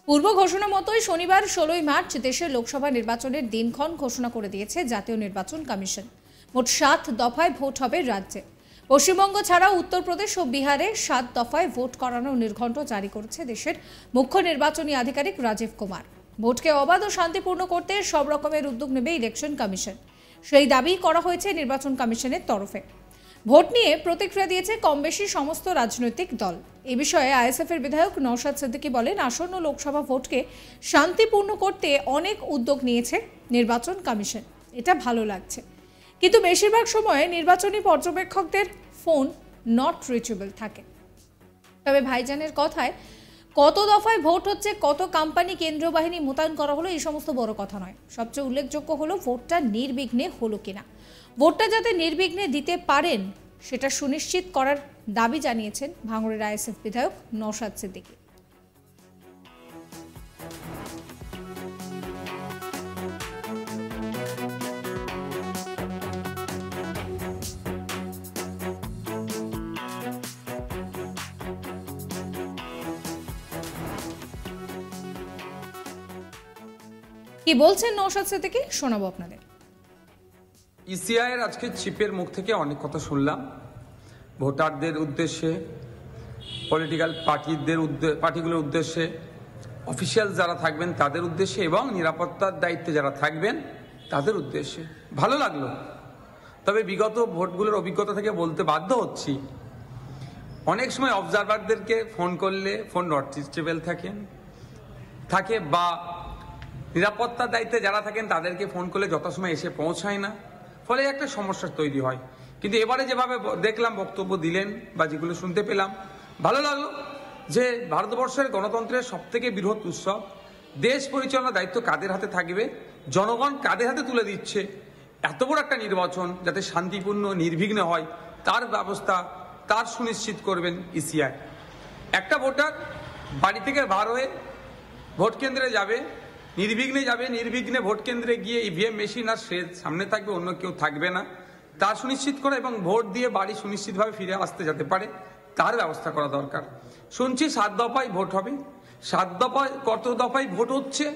পূর্ব ঘোষণা মতোই শনিবার 16 মার্চ দেশের লোকসভা নির্বাচনের দিনক্ষণ ঘোষণা করে দিয়েছে জাতীয় নির্বাচন কমিশন। মোট 7 দফায় ভোট হবে রাজ্যে। পশ্চিমবঙ্গ ছাড়াও উত্তরপ্রদেশ ও বিহারে 7 দফায় ভোট করানোর নির্ঘণ্ট জারি করেছে দেশের মুখ্য নির্বাচনী আধিকারিক রাজীব কুমার। ভোটকে অবাধ ও শান্তিপূর্ণ করতে সব রকমের উদ্যোগ নেবে ইলেকশন কমিশন, সেই দাবি করা হয়েছে নির্বাচন কমিশনের তরফে। ভোট নিয়ে প্রতিক্রিয়া দিয়েছে কম বেশি সমস্ত রাজনৈতিক দল। এ বিষয়ে আইএসএফ এর বিধায়ক নওশাদ সিদ্দিকী বলেন, আসন্ন লোকসভা ভোটকে শান্তিপূর্ণ করতে অনেক উদ্যোগ নিয়েছে নির্বাচন কমিশন, এটা ভালো লাগছে, কিন্তু বেশিরভাগ সময়ে নির্বাচনী পর্যবেক্ষকদের ফোন নট রিচেবল থাকে। তবে ভাইজানের কথায় কত দফায় ভোট হচ্ছে, কত কোম্পানি কেন্দ্রীয় বাহিনী মোতায়েন করা হলো, এই সমস্ত বড় কথা নয়। সবচেয়ে উল্লেখযোগ্য হলো ভোটটা নির্বিঘ্নে হলো কিনা। ভোটটা যাতে নির্বিঘ্নে দিতে পারেন সেটা সুনিশ্চিত করার দাবি জানিয়েছেন ভাঙড়ের আইএসএফ বিধায়ক নওশাদ সিদ্দিকী। কি বলছেন নওশাদ সিদ্দিকী, শোনাবো আপনাদের। ইসিআই এর আজকে চিপের মুখ থেকে অনেক কথা শুনলাম, ভোটারদের উদ্দেশ্যে, পলিটিক্যাল পার্টিগুলোর উদ্দেশ্যে, অফিসিয়াল যারা থাকবেন তাদের উদ্দেশ্যে এবং নিরাপত্তার দায়িত্বে যারা থাকবেন তাদের উদ্দেশ্যে। ভালো লাগলো। তবে বিগত ভোটগুলোর অভিজ্ঞতা থেকে বলতে বাধ্য হচ্ছি, অনেক সময় অবজারভারদেরকে ফোন করলে ফোন নট রিচেবল থাকে বা নিরাপত্তার দায়িত্বে যারা থাকেন তাদেরকে ফোন করলে যথাসময় এসে পৌঁছায় না, ফলে একটা সমস্যা তৈরি হয়। কিন্তু এবারে যেভাবে দেখলাম, বক্তব্য দিলেন বা যেগুলো শুনতে পেলাম, ভালো লাগলো যে ভারতবর্ষের গণতন্ত্রের সবথেকে বৃহৎ উৎসব, দেশ পরিচালনার দায়িত্ব কাদের হাতে থাকবে, জনগণ কাদের হাতে তুলে দিচ্ছে, এত বড় একটা নির্বাচন যাতে শান্তিপূর্ণ নির্বিঘ্নে হয় তার ব্যবস্থা, তার সুনিশ্চিত করবেন ইসিআই। একটা ভোটার বাড়ি থেকে বার হয়ে ভোট কেন্দ্রে যাবে, নির্বিঘ্নে ভোট কেন্দ্রে গিয়ে ইভিএম মেশিন আর সে সামনে থাকবে, অন্য কেউ থাকবে না, তা সুনিশ্চিত করা এবং ভোট দিয়ে বাড়ি সুনিশ্চিতভাবে ফিরে আসতে যেতে পারে তার ব্যবস্থা করা দরকার। শুনছি 7 দফায় ভোট হবে। 7 দফায় কত দফায় ভোট হচ্ছে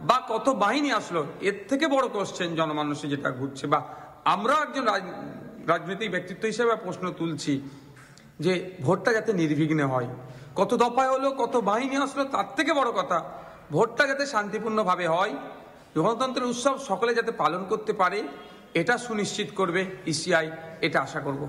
বা কত বাহিনী আসলো, এর থেকে বড় কোশ্চেন জনমানুষে যেটা ঘুরছে, বা আমরা একজন রাজনৈতিক ব্যক্তিত্ব হিসেবে প্রশ্ন তুলছি যে ভোটটা যাতে নির্বিঘ্নে হয়। কত দফায় হলো, কত বাহিনী আসলো, তার থেকে বড় কথা ভোটটা যাতে শান্তিপূর্ণভাবে হয়, গণতন্ত্রের উৎসব সকলে যাতে পালন করতে পারে, এটা সুনিশ্চিত করবে ইসিআই, এটা আশা করব।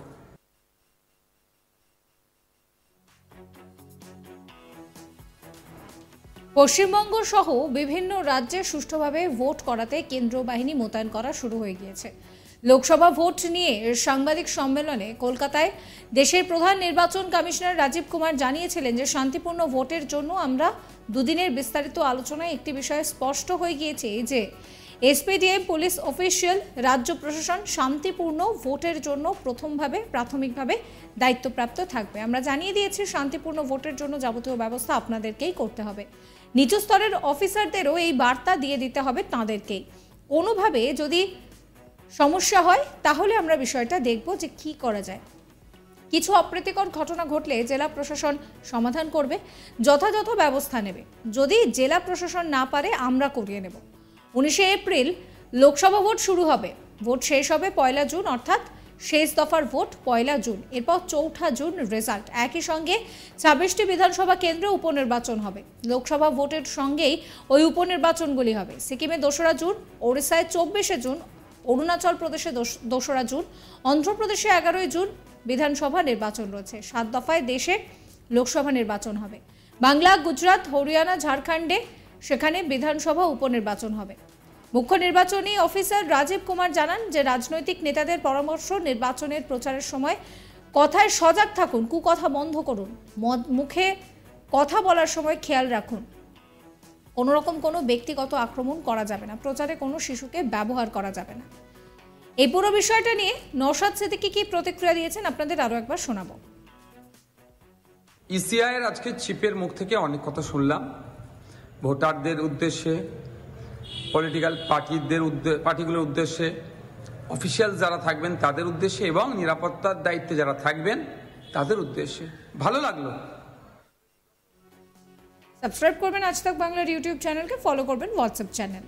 পশ্চিমবঙ্গ সহ বিভিন্ন রাজ্যে সুষ্ঠুভাবে ভোট করাতে কেন্দ্রীয় বাহিনী মোতায়েন করা শুরু হয়ে গিয়েছে। লোকসভা ভোট নিয়ে সাংবাদিক সম্মেলনে কলকাতায় দেশের প্রধান নির্বাচন কমিশনার রাজীব কুমার জানিয়েছিলেন যে শান্তিপূর্ণ ভোটের জন্য আমরা দুদিনের বিস্তারিত আলোচনায় একটি বিষয়ে স্পষ্ট হয়ে গিয়েছে যে এসপিডিএম, পুলিশ অফিসিয়াল, রাজ্য প্রশাসন শান্তিপূর্ণ ভোটের জন্য প্রাথমিকভাবে দায়িত্বপ্রাপ্ত থাকবে। আমরা জানিয়ে দিয়েছি শান্তিপূর্ণ ভোটের জন্য যাবতীয় ব্যবস্থা আপনাদেরকেই করতে হবে। নিচু স্তরের অফিসারদেরও এই বার্তা দিয়ে দিতে হবে তাঁদেরকেই। কোনোভাবে যদি সমস্যা হয় তাহলে আমরা বিষয়টা দেখব যে কি করা যায়। কিছু অপ্রীতিকর ঘটনা ঘটলে জেলা প্রশাসন সমাধান করবে, যথাযথ ব্যবস্থা নেবে। যদি জেলা প্রশাসন না পারে আমরা করিয়ে নেব। 19 এপ্রিল লোকসভা ভোট শুরু হবে, ভোট শেষ হবে 1 জুন, অর্থাৎ শেষ দফার ভোট 1 জুন, এরপর 4 জুন রেজাল্ট। একই সঙ্গে 26টি বিধানসভা কেন্দ্রে উপনির্বাচন হবে। লোকসভা ভোটের সঙ্গেই ওই উপনির্বাচনগুলি হবে। সিকিমে 2 জুন, ওড়িশায় 24 জুন, অরুণাচল প্রদেশে 2 জুন, অন্ধ্রপ্রদেশে 11 জুন বিধানসভা নির্বাচন রয়েছে। 7 দফায় দেশে লোকসভা নির্বাচন হবে। বাংলা, গুজরাট, হরিয়ানা, ঝাড়খণ্ডে সেখানে বিধানসভা উপনির্বাচন হবে। মুখ্য নির্বাচনী অফিসার রাজীব কুমার জানান যে রাজনৈতিক নেতাদের পরামর্শ, নির্বাচনের প্রচারের সময় কথায় সজাগ থাকুন, কুকথা বন্ধ করুন, মুখে কথা বলার সময় খেয়াল রাখুন, কোনোরকম কোনো ব্যক্তিগত আক্রমণ করা যাবে না, প্রচারে কোনো শিশুকে ব্যবহার করা যাবে না। এই পুরো বিষয়টা নিয়ে নওশাদ সিদ্দিকী কি প্রতিক্রিয়া দিয়েছেন আপনাদের আরো একবার শোনাবো। ইসিআই এর আজকে চিপের মুখ থেকে অনেক কথা শুনলাম, ভোটারদের উদ্দেশ্যে, পলিটিক্যাল পার্টিগুলোর উদ্দেশ্যে, অফিসিয়াল যারা থাকবেন তাদের উদ্দেশ্যে এবং নিরাপত্তার দায়িত্বে যারা থাকবেন তাদের উদ্দেশ্যে। ভালো লাগলো। সাবস্ক্রাইব করবেন আজ তাক বাংলার ইউটিউব চ্যানেলকে, ফলো করবেন হোয়াটসঅ্যাপ চ্যানেল।